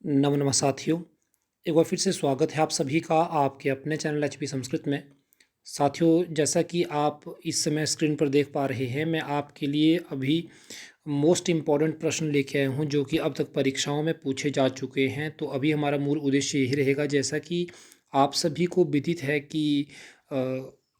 नमः साथियों, एक बार फिर से स्वागत है आप सभी का आपके अपने चैनल एचपी संस्कृत में। साथियों, जैसा कि आप इस समय स्क्रीन पर देख पा रहे हैं, मैं आपके लिए अभी मोस्ट इम्पॉर्टेंट प्रश्न लेके आया हूँ जो कि अब तक परीक्षाओं में पूछे जा चुके हैं। तो अभी हमारा मूल उद्देश्य यही रहेगा, जैसा कि आप सभी को विदित है कि अ,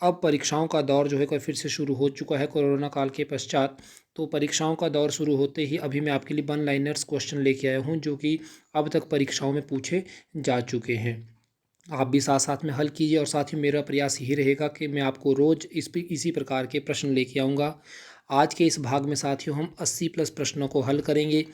अब परीक्षाओं का दौर जो है कोई फिर से शुरू हो चुका है कोरोना काल के पश्चात। तो परीक्षाओं का दौर शुरू होते ही अभी मैं आपके लिए वन लाइनर्स क्वेश्चन लेके आया हूँ जो कि अब तक परीक्षाओं में पूछे जा चुके हैं। आप भी साथ साथ में हल कीजिए और साथ ही मेरा प्रयास यही रहेगा कि मैं आपको रोज़ इसी प्रकार के प्रश्न लेके आऊँगा। आज के इस भाग में साथियों हम 80 प्लस प्रश्नों को हल करेंगे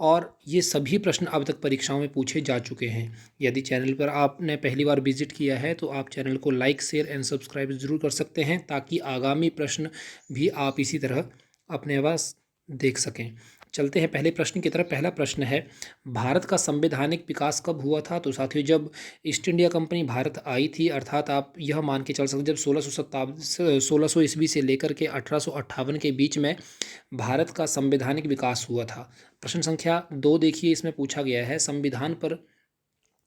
और ये सभी प्रश्न अब तक परीक्षाओं में पूछे जा चुके हैं। यदि चैनल पर आपने पहली बार विजिट किया है तो आप चैनल को लाइक शेयर एंड सब्सक्राइब ज़रूर कर सकते हैं ताकि आगामी प्रश्न भी आप इसी तरह अपने पास देख सकें। चलते हैं पहले प्रश्न की तरफ। पहला प्रश्न है, भारत का संवैधानिक विकास कब हुआ था? तो साथियों, जब ईस्ट इंडिया कंपनी भारत आई थी, अर्थात आप यह मान के चल सकते जब 1600 ईस्वी से लेकर के 1858 के बीच में भारत का संवैधानिक विकास हुआ था। प्रश्न संख्या 2 देखिए, इसमें पूछा गया है संविधान पर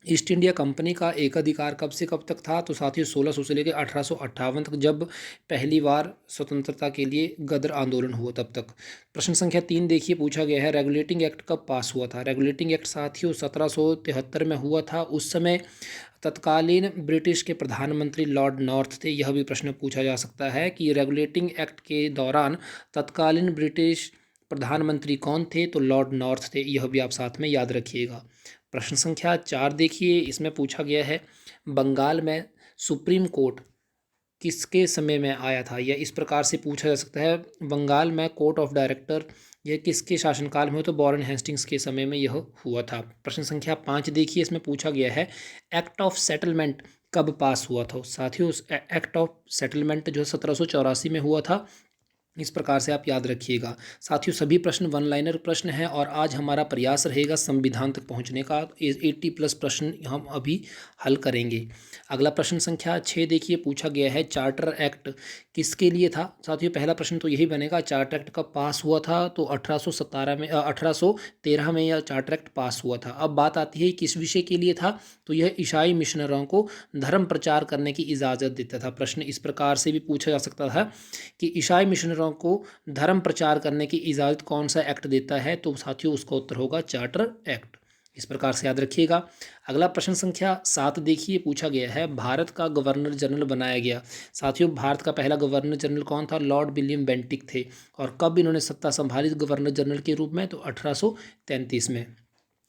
ईस्ट इंडिया कंपनी का एकाधिकार कब से कब तक था? तो साथियों 1600 से लेकर 1858 तक, जब पहली बार स्वतंत्रता के लिए गदर आंदोलन हुआ तब तक। प्रश्न संख्या 3 देखिए, पूछा गया है रेगुलेटिंग एक्ट कब पास हुआ था? रेगुलेटिंग एक्ट साथियों 1773 में हुआ था। उस समय तत्कालीन ब्रिटिश के प्रधानमंत्री लॉर्ड नॉर्थ थे। यह भी प्रश्न पूछा जा सकता है कि रेगुलेटिंग एक्ट के दौरान तत्कालीन ब्रिटिश प्रधानमंत्री कौन थे? तो लॉर्ड नॉर्थ थे। यह भी आप साथ में याद रखिएगा। प्रश्न संख्या 4 देखिए, इसमें पूछा गया है बंगाल में सुप्रीम कोर्ट किसके समय में आया था? या इस प्रकार से पूछा जा सकता है बंगाल में कोर्ट ऑफ डायरेक्टर यह किसके शासनकाल में हुआ? तो वॉरेन हेस्टिंग्स के समय में यह हुआ था। प्रश्न संख्या 5 देखिए, इसमें पूछा गया है एक्ट ऑफ सेटलमेंट कब पास हुआ था? साथियों, उस एक्ट ऑफ सेटलमेंट जो 1784 में हुआ था। इस प्रकार से आप याद रखिएगा। साथियों, सभी प्रश्न वन लाइनर प्रश्न हैं और आज हमारा प्रयास रहेगा संविधान तक पहुंचने का। 80 प्लस प्रश्न हम अभी हल करेंगे। अगला प्रश्न संख्या 6 देखिए, पूछा गया है चार्टर एक्ट किसके लिए था? साथियों, पहला प्रश्न तो यही बनेगा, चार्टर एक्ट कब पास हुआ था? तो 1813 में यह चार्टर एक्ट पास हुआ था। अब बात आती है किस विषय के लिए था? तो यह ईसाई मिशनरों को धर्म प्रचार करने की इजाज़त देता था। प्रश्न इस प्रकार से भी पूछा जा सकता था कि ईसाई मिशनरों को धर्म प्रचार करने की इजाज़त कौन सा एक्ट देता है? तो साथियों, उसका उत्तर होगा चार्टर एक्ट। इस प्रकार से याद रखिएगा। अगला प्रश्न संख्या 7 देखिए, पूछा गया है भारत का गवर्नर जनरल बनाया गया। साथियों, भारत का पहला गवर्नर जनरल कौन था? लॉर्ड विलियम बेंटिक थे। और कब इन्होंने सत्ता संभाली गवर्नर जनरल के रूप में? तो 1833 में।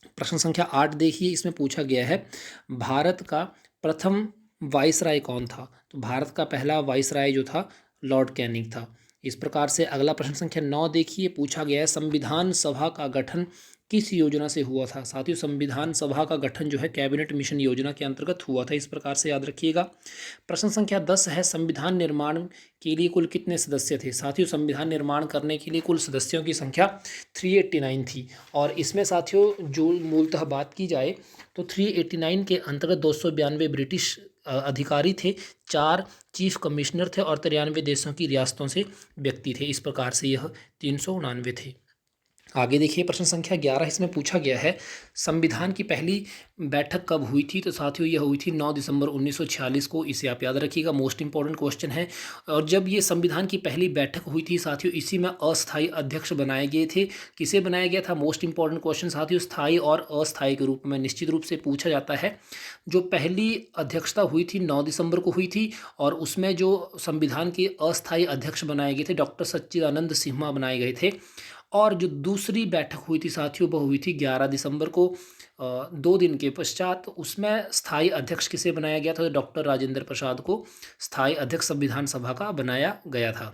प्रश्न संख्या 8 देखिए, इसमें पूछा गया है भारत का प्रथम वाइसराय कौन था? तो भारत का पहला वाइसराय जो था लॉर्ड कैनिंग था। इस प्रकार से अगला प्रश्न संख्या 9 देखिए, पूछा गया है संविधान सभा का गठन किस योजना से हुआ था? साथियों, संविधान सभा का गठन जो है कैबिनेट मिशन योजना के अंतर्गत हुआ था। इस प्रकार से याद रखिएगा। प्रश्न संख्या 10 है संविधान निर्माण के लिए कुल कितने सदस्य थे? साथियों, संविधान निर्माण करने के लिए कुल सदस्यों की संख्या 389 थी। और इसमें साथियों जो मूलतः बात की जाए तो 389 के अंतर्गत 292 ब्रिटिश अधिकारी थे, 4 चीफ कमिश्नर थे और 93 देशों की रियासतों से व्यक्ति थे। इस प्रकार से यह 389 थे। आगे देखिए, प्रश्न संख्या 11, इसमें पूछा गया है संविधान की पहली बैठक कब हुई थी? तो साथियों, यह हुई थी 9 दिसंबर 1946 को। इसे आप याद रखिएगा, मोस्ट इंपॉर्टेंट क्वेश्चन है। और जब ये संविधान की पहली बैठक हुई थी साथियों, इसी में अस्थायी अध्यक्ष बनाए गए थे। किसे बनाया गया था? मोस्ट इंपॉर्टेंट क्वेश्चन साथियों, स्थायी और अस्थायी के रूप में निश्चित रूप से पूछा जाता है। जो पहली अध्यक्षता हुई थी 9 दिसंबर को हुई थी और उसमें जो संविधान के अस्थायी अध्यक्ष बनाए गए थे डॉक्टर सच्चिदानंद सिन्हा बनाए गए थे। और जो दूसरी बैठक हुई थी साथियों, वह हुई थी 11 दिसंबर को, 2 दिन के पश्चात। उसमें स्थायी अध्यक्ष किसे बनाया गया था? तो डॉक्टर राजेंद्र प्रसाद को स्थायी अध्यक्ष संविधान सभा का बनाया गया था।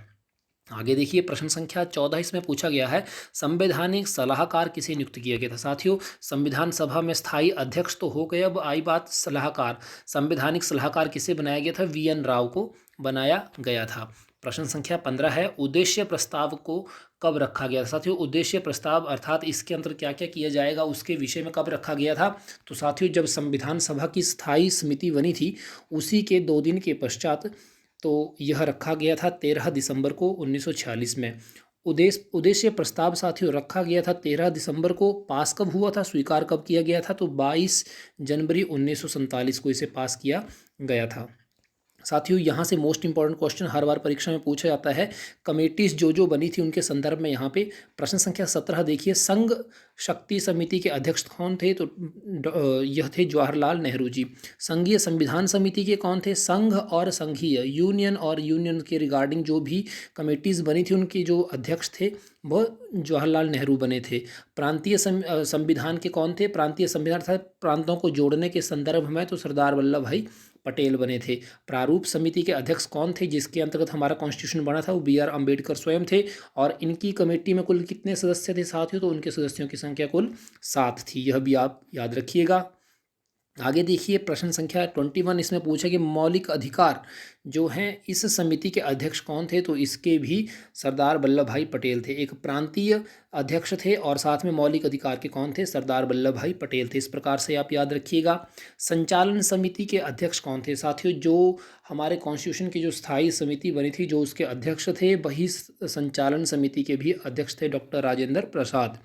आगे देखिए, प्रश्न संख्या 14, इसमें पूछा गया है संवैधानिक सलाहकार किसे नियुक्त किया गया था? साथियों, संविधान सभा में स्थायी अध्यक्ष तो हो गए, अब आई बात सलाहकार। संवैधानिक सलाहकार किसे बनाया गया था? वीएन राव को बनाया गया था। प्रश्न संख्या 15 है उद्देश्य प्रस्ताव को कब रखा गया? साथियों, उद्देश्य प्रस्ताव अर्थात इसके अंदर क्या क्या किया जाएगा उसके विषय में कब रखा गया था? तो साथियों, जब संविधान सभा की स्थायी समिति बनी थी उसी के 2 दिन के पश्चात तो यह रखा गया था 13 दिसंबर को 1946 में। उद्देश्य प्रस्ताव साथियों रखा गया था 13 दिसंबर को। पास कब हुआ था, स्वीकार कब किया गया था, तो 22 जनवरी 1947 को इसे पास किया गया था। साथियों यहाँ से मोस्ट इंपॉर्टेंट क्वेश्चन हर बार परीक्षा में पूछा जाता है, कमेटीज जो बनी थी उनके संदर्भ में। यहाँ पे प्रश्न संख्या 17 देखिए, संघ शक्ति समिति के अध्यक्ष कौन थे, तो यह थे जवाहरलाल नेहरू जी। संघीय संविधान समिति के कौन थे, संघ और संघीय यूनियन और यूनियन के रिगार्डिंग जो भी कमेटीज बनी थी उनके जो अध्यक्ष थे वह जवाहरलाल नेहरू बने थे। प्रांतीय संविधान के कौन थे, प्रांतीय संविधान अर्थात प्रांतों को जोड़ने के संदर्भ में तो सरदार वल्लभ भाई पटेल बने थे। प्रारूप समिति के अध्यक्ष कौन थे, जिसके अंतर्गत हमारा कॉन्स्टिट्यूशन बना था, वो बी आर अम्बेडकर स्वयं थे। और इनकी कमेटी में कुल कितने सदस्य थे साथियों, तो उनके सदस्यों की संख्या कुल 7 थी। यह भी आप याद रखिएगा। आगे देखिए प्रश्न संख्या 21, इसमें पूछा कि मौलिक अधिकार जो हैं इस समिति के अध्यक्ष कौन थे, तो इसके भी सरदार वल्लभ भाई पटेल थे। एक प्रांतीय अध्यक्ष थे और साथ में मौलिक अधिकार के कौन थे, सरदार वल्लभ भाई पटेल थे। इस प्रकार से आप याद रखिएगा। संचालन समिति के अध्यक्ष कौन थे साथियों, जो हमारे कॉन्स्टिट्यूशन की जो स्थायी समिति बनी थी जो उसके अध्यक्ष थे वही संचालन समिति के भी अध्यक्ष थे डॉक्टर राजेंद्र प्रसाद।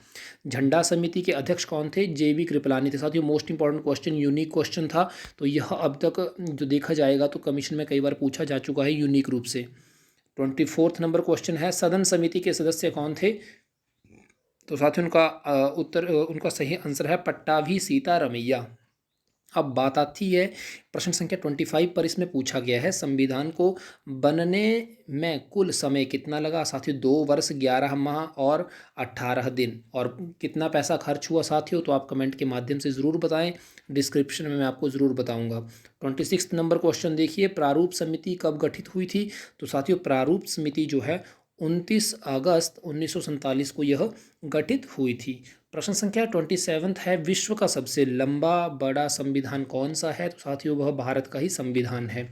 झंडा समिति के अध्यक्ष कौन थे, जेवी कृपलानी थे। साथियों most important question, unique question था, तो यह अब तक जो देखा जाएगा तो कमीशन में कई बार पूछा जा चुका है यूनिक रूप से। 24 नंबर क्वेश्चन है, सदन समिति के सदस्य कौन थे, तो साथियों उनका सही आंसर है पट्टाभी सीतारमैया। अब बात आती है प्रश्न संख्या 25 पर। इसमें पूछा गया है संविधान को बनने में कुल समय कितना लगा साथियों, 2 वर्ष 11 माह और 18 दिन। और कितना पैसा खर्च हुआ साथियों, तो आप कमेंट के माध्यम से ज़रूर बताएं, डिस्क्रिप्शन में मैं आपको ज़रूर बताऊंगा। 26 नंबर क्वेश्चन देखिए, प्रारूप समिति कब गठित हुई थी, तो साथियों प्रारूप समिति जो है 29 अगस्त 1947 को यह गठित हुई थी। प्रश्न संख्या 27 है, विश्व का सबसे लंबा बड़ा संविधान कौन सा है, तो साथियों वह भारत का ही संविधान है।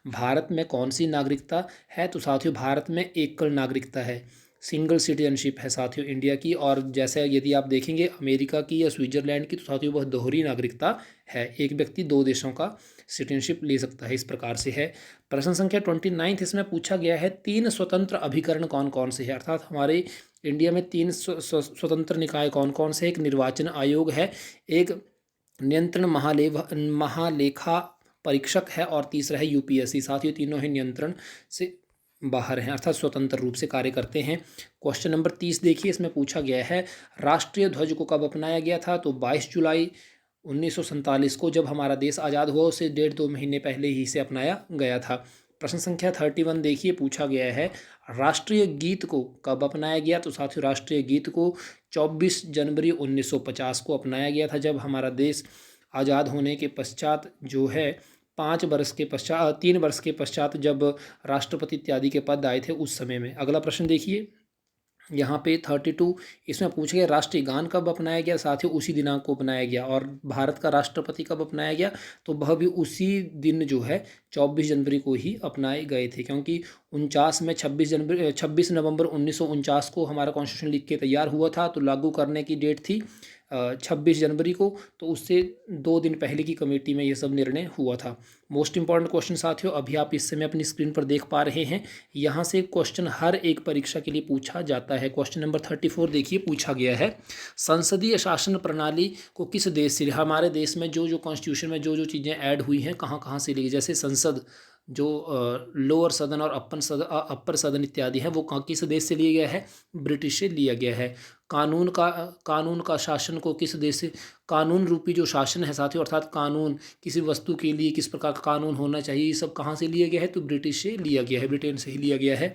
भारत में कौन सी नागरिकता है, तो साथियों भारत में एकल नागरिकता है, सिंगल सिटीजनशिप है साथियों इंडिया की। और जैसे यदि आप देखेंगे अमेरिका की या स्विट्जरलैंड की, तो साथियों वह दोहरी नागरिकता है, एक व्यक्ति 2 देशों का सिटीजनशिप ले सकता है, इस प्रकार से है। प्रश्न संख्या 29 इसमें पूछा गया है, 3 स्वतंत्र अभिकरण कौन कौन से हैं, अर्थात हमारे इंडिया में 3 स्वतंत्र निकाय कौन कौन से, एक निर्वाचन आयोग है, एक नियंत्रण महालेखा परीक्षक है और तीसरा है यूपीएससी। साथ ही तीनों ही नियंत्रण से बाहर हैं, अर्थात स्वतंत्र रूप से कार्य करते हैं। क्वेश्चन नंबर 30 देखिए, इसमें पूछा गया है राष्ट्रीय ध्वज को कब अपनाया गया था, तो 22 जुलाई 1947 को, जब हमारा देश आज़ाद हुआ उससे 1.5-2 महीने पहले ही इसे अपनाया गया था। प्रश्न संख्या 31 देखिए, पूछा गया है राष्ट्रीय गीत को कब अपनाया गया, तो साथियों राष्ट्रीय गीत को 24 जनवरी 1950 को अपनाया गया था, जब हमारा देश आज़ाद होने के पश्चात जो है 3 वर्ष के पश्चात जब राष्ट्रपति इत्यादि के पद आए थे उस समय में। अगला प्रश्न देखिए यहाँ पे 32, इसमें पूछा गया राष्ट्रीय गान कब अपनाया गया, साथियों उसी दिनांक को अपनाया गया। और भारत का राष्ट्रपति कब अपनाया गया, तो वह भी उसी दिन जो है 24 जनवरी को ही अपनाए गए थे, क्योंकि 49 में 26 नवंबर 1949 को हमारा कॉन्स्टिट्यूशन लिख के तैयार हुआ था, तो लागू करने की डेट थी 26 जनवरी को, तो उससे 2 दिन पहले की कमेटी में ये सब निर्णय हुआ था। मोस्ट इंपॉर्टेंट क्वेश्चन साथियों अभी आप इस समय अपनी स्क्रीन पर देख पा रहे हैं, यहाँ से क्वेश्चन हर एक परीक्षा के लिए पूछा जाता है। क्वेश्चन नंबर 34 देखिए, पूछा गया है संसदीय शासन प्रणाली को किस देश से, हमारे देश में जो कॉन्स्टिट्यूशन में जो चीज़ें ऐड हुई हैं कहाँ कहाँ से ली, जैसे संसद जो लोअर सदन और अपर सदन इत्यादि हैं वो किस देश से लिया गया है, ब्रिटिश से लिया गया है। कानून का शासन को किस देश से, कानून रूपी जो शासन है साथियों, अर्थात कानून किसी वस्तु के लिए किस प्रकार का कानून होना चाहिए, ये सब कहाँ से लिया गया है, तो ब्रिटिश से लिया गया है, ब्रिटेन से ही लिया गया है।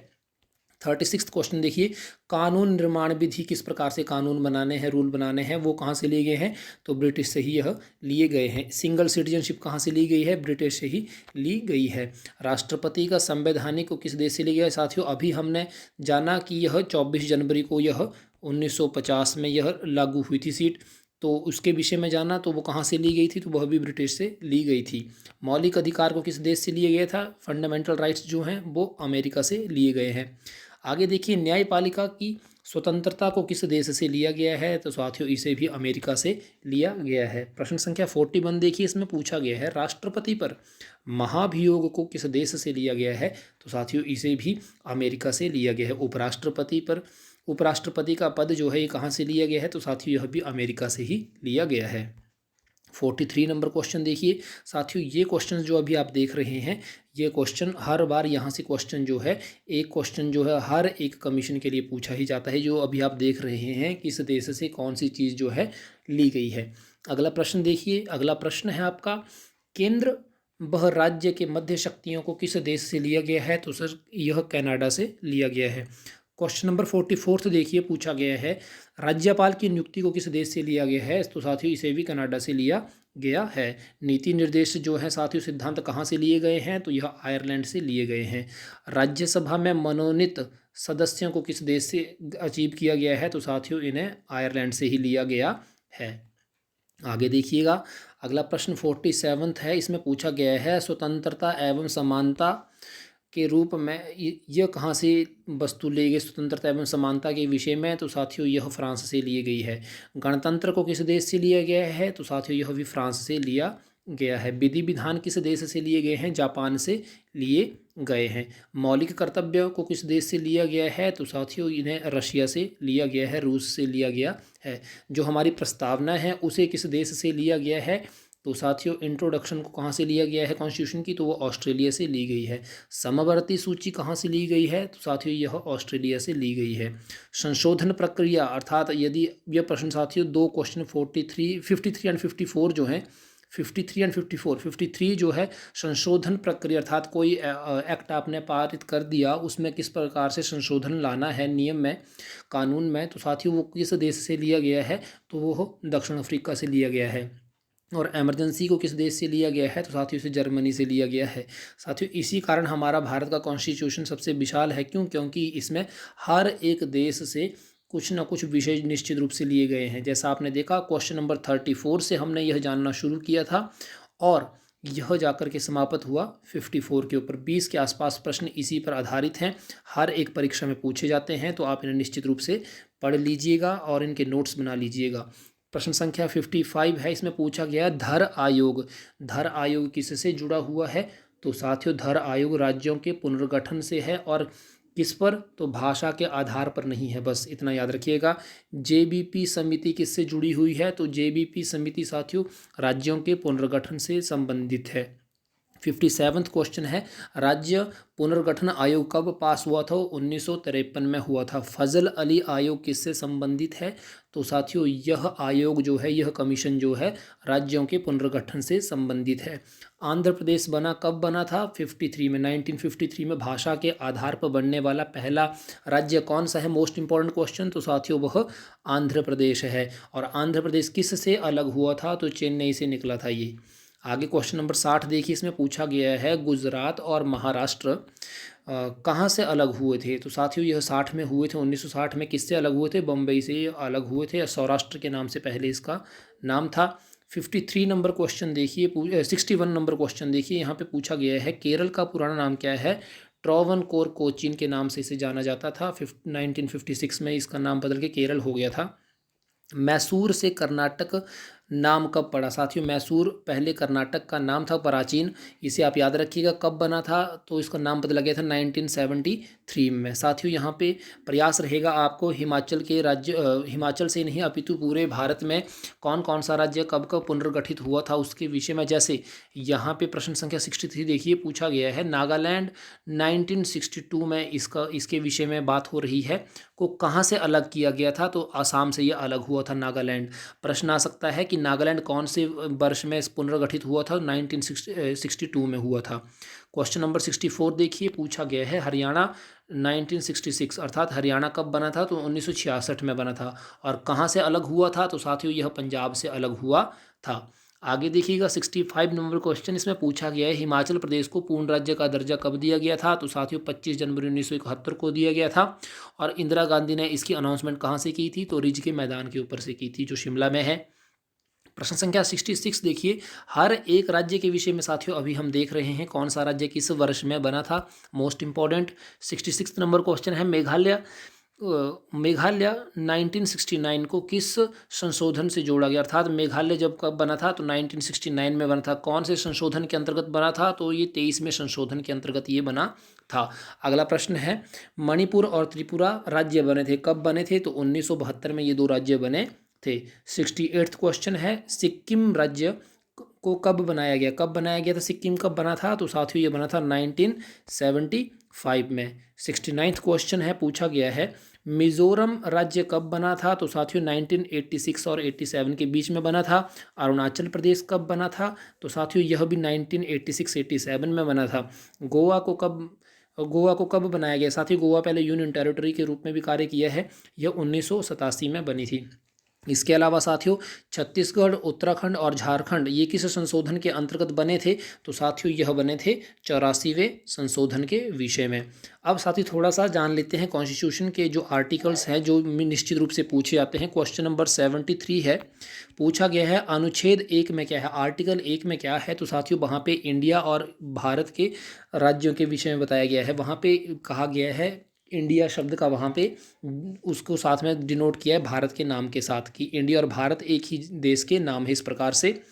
36 क्वेश्चन देखिए, कानून निर्माण विधि किस प्रकार से कानून बनाने हैं, रूल बनाने हैं, वो कहाँ से लिए गए हैं, तो ब्रिटिश से ही यह लिए गए हैं। सिंगल सिटीजनशिप कहाँ से ली गई है, ब्रिटिश से ही ली गई है। राष्ट्रपति का संवैधानिक को किस देश से लिया गया है, साथियों अभी हमने जाना कि यह 24 जनवरी को यह 1950 में यह लागू हुई थी सीट, तो उसके विषय में जाना तो वो कहाँ से ली गई थी, तो वह भी ब्रिटिश से ली गई थी। मौलिक अधिकार को किस देश से लिया गया था, फंडामेंटल राइट्स जो हैं वो अमेरिका से लिए गए हैं। आगे देखिए, न्यायपालिका की स्वतंत्रता को किस देश से लिया गया है, तो साथियों इसे भी अमेरिका से लिया गया है। प्रश्न संख्या 41 देखिए, इसमें पूछा गया है राष्ट्रपति पर महाभियोग को किस देश से लिया गया है, तो साथियों इसे भी अमेरिका से लिया गया है। उपराष्ट्रपति पर उपराष्ट्रपति का पद जो है ये कहाँ से लिया गया है, तो साथियों यह भी अमेरिका से ही लिया गया है। 43 नंबर क्वेश्चन देखिए साथियों, ये क्वेश्चन जो अभी आप देख रहे हैं, ये क्वेश्चन हर बार यहाँ से क्वेश्चन जो है, एक क्वेश्चन जो है हर एक कमीशन के लिए पूछा ही जाता है। जो अभी आप देख रहे हैं किस देश से कौन सी चीज़ जो है ली गई है। अगला प्रश्न देखिए, अगला प्रश्न है आपका, केंद्र वह राज्य के मध्य शक्तियों को किस देश से लिया गया है, तो सर यह कनाडा से लिया गया है। क्वेश्चन नंबर 44 देखिए, पूछा गया है राज्यपाल की नियुक्ति को किस देश से लिया गया है, तो साथियों इसे भी कनाडा से लिया गया है। नीति निर्देश जो है साथियों सिद्धांत कहाँ से लिए गए हैं, तो यह आयरलैंड से लिए गए हैं। राज्यसभा में मनोनीत सदस्यों को किस देश से अचीव किया गया है, तो साथियों इन्हें आयरलैंड से ही लिया गया है। आगे देखिएगा, अगला प्रश्न 47 है, इसमें पूछा गया है स्वतंत्रता एवं समानता के रूप में यह कहाँ से वस्तु ली गई, स्वतंत्रता एवं समानता के विषय में, तो साथियों यह फ्रांस से ली गई है। गणतंत्र को किस देश से लिया गया है, तो साथियों यह भी फ्रांस से लिया गया है। विधि विधान किस देश से लिए गए हैं, जापान से लिए गए हैं। मौलिक कर्तव्यों को किस देश से लिया गया है, तो साथियों इन्हें रशिया से लिया गया है, रूस से लिया गया है। जो हमारी प्रस्तावना है उसे किस देश से लिया गया है, तो साथियों इंट्रोडक्शन को कहाँ से लिया गया है कॉन्स्टिट्यूशन की, तो वो ऑस्ट्रेलिया से ली गई है। समवर्ती सूची कहाँ से ली गई है, तो साथियों यह ऑस्ट्रेलिया से ली गई है। संशोधन प्रक्रिया अर्थात यदि यह प्रश्न साथियों दो क्वेश्चन 53 एंड 54 जो हैं, 53 एंड 53 जो है संशोधन प्रक्रिया अर्थात कोई एक्ट आपने पारित कर दिया, उसमें किस प्रकार से संशोधन लाना है नियम में, कानून में, तो साथियों वो किस देश से लिया गया है, तो वो दक्षिण अफ्रीका से लिया गया है। और इमरजेंसी को किस देश से लिया गया है, तो साथियों इसे जर्मनी से लिया गया है। साथियों इसी कारण हमारा भारत का कॉन्स्टिट्यूशन सबसे विशाल है, क्यों, क्योंकि इसमें हर एक देश से कुछ ना कुछ विषय निश्चित रूप से लिए गए हैं। जैसा आपने देखा क्वेश्चन नंबर 34 से हमने यह जानना शुरू किया था और यह जाकर के समाप्त हुआ 54 के ऊपर। 20 के आसपास प्रश्न इसी पर आधारित हैं, हर एक परीक्षा में पूछे जाते हैं, तो आप इन्हें निश्चित रूप से पढ़ लीजिएगा और इनके नोट्स बना लीजिएगा। प्रश्न संख्या 55 है, इसमें पूछा गया धर आयोग। धर आयोग किससे जुड़ा हुआ है, तो साथियों धर आयोग राज्यों के पुनर्गठन से है और किस पर, तो भाषा के आधार पर नहीं है, बस इतना याद रखिएगा। जेबीपी समिति किससे जुड़ी हुई है, तो जेबीपी समिति साथियों राज्यों के पुनर्गठन से संबंधित है। 57वां क्वेश्चन है, राज्य पुनर्गठन आयोग कब पास हुआ था, 1953 में हुआ था। फजल अली आयोग किससे संबंधित है, तो साथियों यह आयोग जो है, यह कमीशन जो है राज्यों के पुनर्गठन से संबंधित है। आंध्र प्रदेश बना कब बना था, 53 में, 1953 में। भाषा के आधार पर बनने वाला पहला राज्य कौन सा है, मोस्ट इंपॉर्टेंट क्वेश्चन, तो साथियों वह आंध्र प्रदेश है। और आंध्र प्रदेश किस से अलग हुआ था, तो चेन्नई से निकला था ये। आगे क्वेश्चन नंबर 60 देखिए, इसमें पूछा गया है गुजरात और महाराष्ट्र कहाँ से अलग हुए थे, तो साथियों यह 60 में हुए थे। 1960 में किससे अलग हुए थे, बम्बई से अलग हुए थे, सौराष्ट्र के नाम से पहले इसका नाम था। 53 नंबर क्वेश्चन देखिए, 61 नंबर क्वेश्चन देखिए, यहाँ पे पूछा गया है केरल का पुराना नाम क्या है, ट्रॉवनकोर कोचीन के नाम से इसे जाना जाता था। 1956 में इसका नाम बदल के केरल हो गया था। मैसूर से कर्नाटक नाम कब पड़ा, साथियों मैसूर पहले कर्नाटक का नाम था प्राचीन, इसे आप याद रखिएगा। कब बना था, तो इसका नाम बदला गया था 1973 में। साथियों यहाँ पे प्रयास रहेगा आपको हिमाचल के राज्य, हिमाचल से नहीं अपितु पूरे भारत में कौन कौन सा राज्य कब कब पुनर्गठित हुआ था उसके विषय में। जैसे यहाँ पे प्रश्न संख्या 63 देखिए, पूछा गया है नागालैंड 1962 में इसके विषय में बात हो रही है, को कहाँ से अलग किया गया था, तो आसाम से ये अलग हुआ था नागालैंड। प्रश्न आ सकता है कि नागालैंड कौन से वर्ष में पुनर्गठित हुआ था, 1962 में हुआ था। क्वेश्चन नंबर 64 देखिए, पूछा गया है हरियाणा 1966 अर्थात हरियाणा कब बना था, तो 1966 में बना था। और कहाँ से अलग हुआ था, तो साथियों यह पंजाब से अलग हुआ था। आगे देखिएगा 65 नंबर क्वेश्चन, इसमें पूछा गया है हिमाचल प्रदेश को पूर्ण राज्य का दर्जा कब दिया गया था, तो साथियों 25 जनवरी 1971 को दिया गया था। और इंदिरा गांधी ने इसकी अनाउंसमेंट कहाँ से की थी, तो रिज के मैदान के ऊपर से की थी, जो शिमला में है। प्रश्न संख्या 66 देखिए, हर एक राज्य के विषय में साथियों अभी हम देख रहे हैं कौन सा राज्य किस वर्ष में बना था, मोस्ट इंपॉर्टेंट। 66 नंबर क्वेश्चन है, मेघालय मेघालय 1969 को किस संशोधन से जोड़ा गया, अर्थात मेघालय जब कब बना था तो 1969 में बना था। कौन से संशोधन के अंतर्गत बना था, तो ये 23वें संशोधन के अंतर्गत ये बना था। अगला प्रश्न है, मणिपुर और त्रिपुरा राज्य बने थे, कब बने थे, तो 1972 में ये दो राज्य बने थे। 68वां क्वेश्चन है, सिक्किम राज्य को कब बनाया गया, कब बनाया गया था, सिक्किम कब बना था, तो साथियों ये बना था 1975 में। 69वां क्वेश्चन है, पूछा गया है मिजोरम राज्य कब बना था, तो साथियों 1986 और 87 के बीच में बना था। अरुणाचल प्रदेश कब बना था, तो साथियों यह भी 1986-87 में बना था। गोवा को कब बनाया गया, साथियों गोवा पहले यूनियन टेरिटरी के रूप में भी कार्य किया है, यह 1987 में बनी थी। इसके अलावा साथियों छत्तीसगढ़, उत्तराखंड और झारखंड ये किस संशोधन के अंतर्गत बने थे, तो साथियों यह बने थे 84वें संशोधन के विषय में। अब साथियों थोड़ा सा जान लेते हैं कॉन्स्टिट्यूशन के जो आर्टिकल्स हैं जो निश्चित रूप से पूछे जाते हैं। क्वेश्चन नंबर 73 है, पूछा गया है अनुच्छेद 1 में क्या है, आर्टिकल 1 में क्या है, तो साथियों वहाँ पे इंडिया और भारत के राज्यों के विषय में बताया गया है। वहाँ पे कहा गया है इंडिया शब्द का, वहाँ पे उसको साथ में डिनोट किया है भारत के नाम के साथ, कि इंडिया और भारत एक ही देश के नाम है, इस प्रकार से।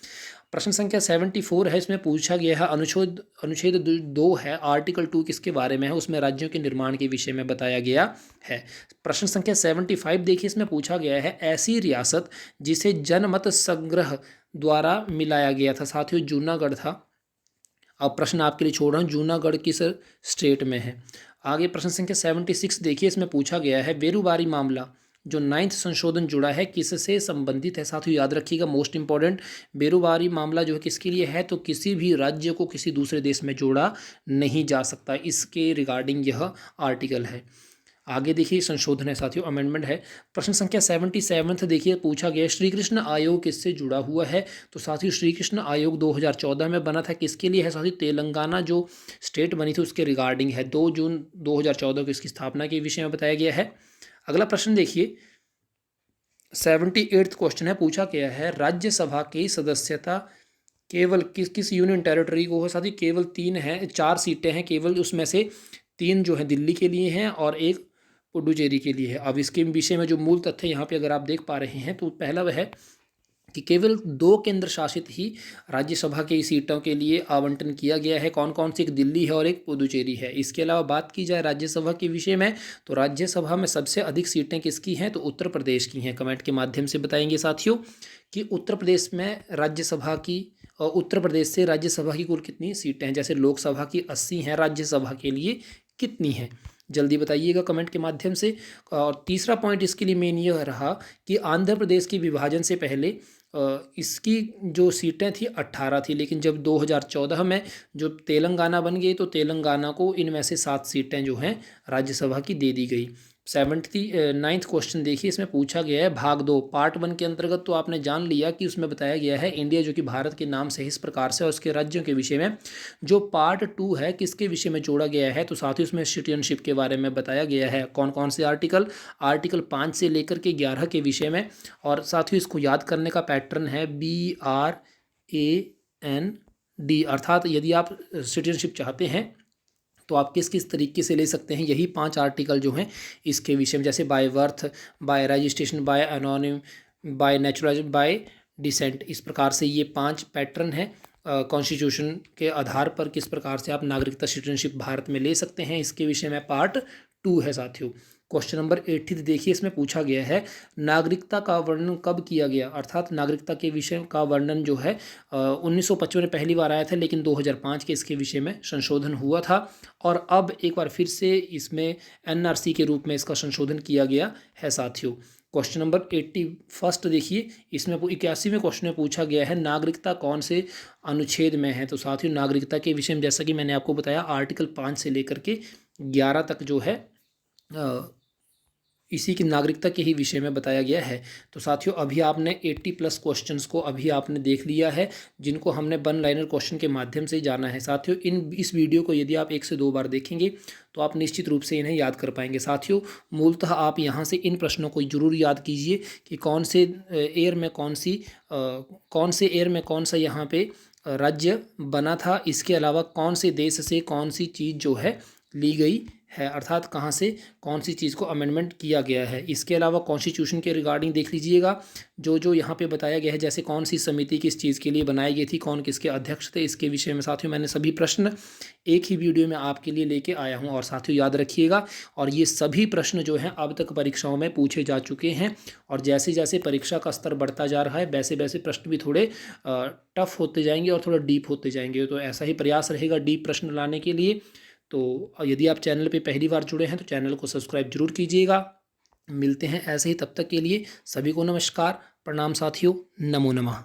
प्रश्न संख्या 74 है, इसमें पूछा गया है अनुच्छेद 2 है, आर्टिकल 2 किसके बारे में है, उसमें राज्यों के निर्माण के विषय में बताया गया है। प्रश्न संख्या 75 देखिए, इसमें पूछा गया है ऐसी रियासत जिसे जनमत संग्रह द्वारा मिलाया गया था, साथियों जूनागढ़ था। अब प्रश्न आपके लिए छोड़ रहा हूँ, जूनागढ़ किस स्टेट में है। आगे प्रश्न संख्या 76 देखिए, इसमें पूछा गया है बेरुबारी मामला जो 9वां संशोधन जुड़ा है किससे संबंधित है, साथियों याद रखिएगा मोस्ट इंपॉर्टेंट, बेरुबारी मामला जो है किसके लिए है, तो किसी भी राज्य को किसी दूसरे देश में जोड़ा नहीं जा सकता, इसके रिगार्डिंग यह आर्टिकल है। आगे देखिए संशोधन है साथियों, अमेंडमेंट है। प्रश्न संख्या 77 देखिए, पूछा गया श्री कृष्ण आयोग किससे जुड़ा हुआ है, तो साथियों श्री कृष्ण आयोग 2014 में बना था, किसके लिए है, साथियों तेलंगाना जो स्टेट बनी थी उसके रिगार्डिंग है। 2 जून 2014 को इसकी स्थापना के विषय में बताया गया है। अगला प्रश्न देखिए 78वां क्वेश्चन है, पूछा गया है राज्यसभा की सदस्यता केवल किस यूनियन टेरिटरी को है, साथियों केवल 3 है, 4 सीटें हैं केवल, उसमें से 3 जो है दिल्ली के लिए हैं और एक पुडुचेरी के लिए है। अब इसके विषय में जो मूल तथ्य यहाँ पे अगर आप देख पा रहे हैं, तो पहला वह है कि केवल 2 केंद्र शासित ही राज्यसभा की सीटों के लिए आवंटन किया गया है। कौन कौन सी, एक दिल्ली है और एक पुडुचेरी है। इसके अलावा बात की जाए राज्यसभा के विषय में, तो राज्यसभा में सबसे अधिक सीटें किसकी हैं, तो उत्तर प्रदेश की हैं। कमेंट के माध्यम से बताएंगे साथियों कि उत्तर प्रदेश में राज्यसभा की, और उत्तर प्रदेश से राज्यसभा की कुल कितनी सीटें हैं, जैसे लोकसभा की 80 हैं, राज्यसभा के लिए कितनी हैं, जल्दी बताइएगा कमेंट के माध्यम से। और तीसरा पॉइंट इसके लिए मेन यह रहा कि आंध्र प्रदेश के विभाजन से पहले इसकी जो सीटें थी 18 थी, लेकिन जब 2014 में जो तेलंगाना बन गई तो तेलंगाना को इनमें से 7 सीटें जो हैं राज्यसभा की दे दी गई। 79वां क्वेश्चन देखिए, इसमें पूछा गया है भाग 2 पार्ट 1 के अंतर्गत, तो आपने जान लिया कि उसमें बताया गया है इंडिया जो कि भारत के नाम से इस प्रकार से और उसके राज्यों के विषय में। जो पार्ट 2 है किसके विषय में जोड़ा गया है, तो साथ ही उसमें सिटीजनशिप के बारे में बताया गया है। कौन कौन से आर्टिकल 5 से लेकर के 11 के विषय में। और साथ ही इसको याद करने का पैटर्न है BRAND, अर्थात यदि आप सिटीजनशिप चाहते हैं तो आप किस किस तरीके से ले सकते हैं, यही 5 आर्टिकल जो हैं इसके विषय में, जैसे by birth, by registration, by एनोनिम, बाय नेचुरलाइजेशन, बाय डिसेंट, इस प्रकार से ये 5 पैटर्न हैं कॉन्स्टिट्यूशन के आधार पर किस प्रकार से आप नागरिकता सिटीजनशिप भारत में ले सकते हैं, इसके विषय में पार्ट 2 है साथियों। क्वेश्चन नंबर 80 देखिए, इसमें पूछा गया है नागरिकता का वर्णन कब किया गया, अर्थात नागरिकता के विषय का वर्णन जो है 1955 में पहली बार आया था, लेकिन 2005 के इसके विषय में संशोधन हुआ था और अब एक बार फिर से इसमें NRC के रूप में इसका संशोधन किया गया है साथियों। क्वेश्चन नंबर 81 देखिए, इसमें 81वें क्वेश्चन में पूछा गया है नागरिकता कौन से अनुच्छेद में है, तो साथियों नागरिकता के विषय में जैसा कि मैंने आपको बताया आर्टिकल 5 से लेकर के 11 तक जो है इसी की नागरिकता के ही विषय में बताया गया है। तो साथियों अभी आपने 80+ क्वेश्चंस को अभी आपने देख लिया है, जिनको हमने 1 लाइनर क्वेश्चन के माध्यम से जाना है साथियों। इस वीडियो को यदि आप 1 से 2 बार देखेंगे तो आप निश्चित रूप से इन्हें याद कर पाएंगे साथियों। मूलतः आप यहाँ से इन प्रश्नों को जरूर याद कीजिए कि कौन से एयर में कौन सा यहाँ पे राज्य बना था, इसके अलावा कौन से देश से कौन सी चीज़ जो है ली गई है, अर्थात कहाँ से कौन सी चीज़ को अमेंडमेंट किया गया है। इसके अलावा कॉन्स्टिट्यूशन के रिगार्डिंग देख लीजिएगा, जो जो यहाँ पे बताया गया है, जैसे कौन सी समिति किस चीज़ के लिए बनाई गई थी, कौन किसके अध्यक्ष थे, इसके विषय में साथियों मैंने सभी प्रश्न एक ही वीडियो में आपके लिए लेके आया हूँ। और साथियों याद रखिएगा, और ये सभी प्रश्न जो हैं अब तक परीक्षाओं में पूछे जा चुके हैं, और जैसे जैसे परीक्षा का स्तर बढ़ता जा रहा है वैसे वैसे प्रश्न भी थोड़े टफ होते जाएंगे और थोड़ा डीप होते जाएंगे। तो ऐसा ही प्रयास रहेगा डीप प्रश्न लाने के लिए। तो यदि आप चैनल पे पहली बार जुड़े हैं तो चैनल को सब्सक्राइब जरूर कीजिएगा। मिलते हैं ऐसे ही, तब तक के लिए सभी को नमस्कार, प्रणाम साथियों, नमो नमः।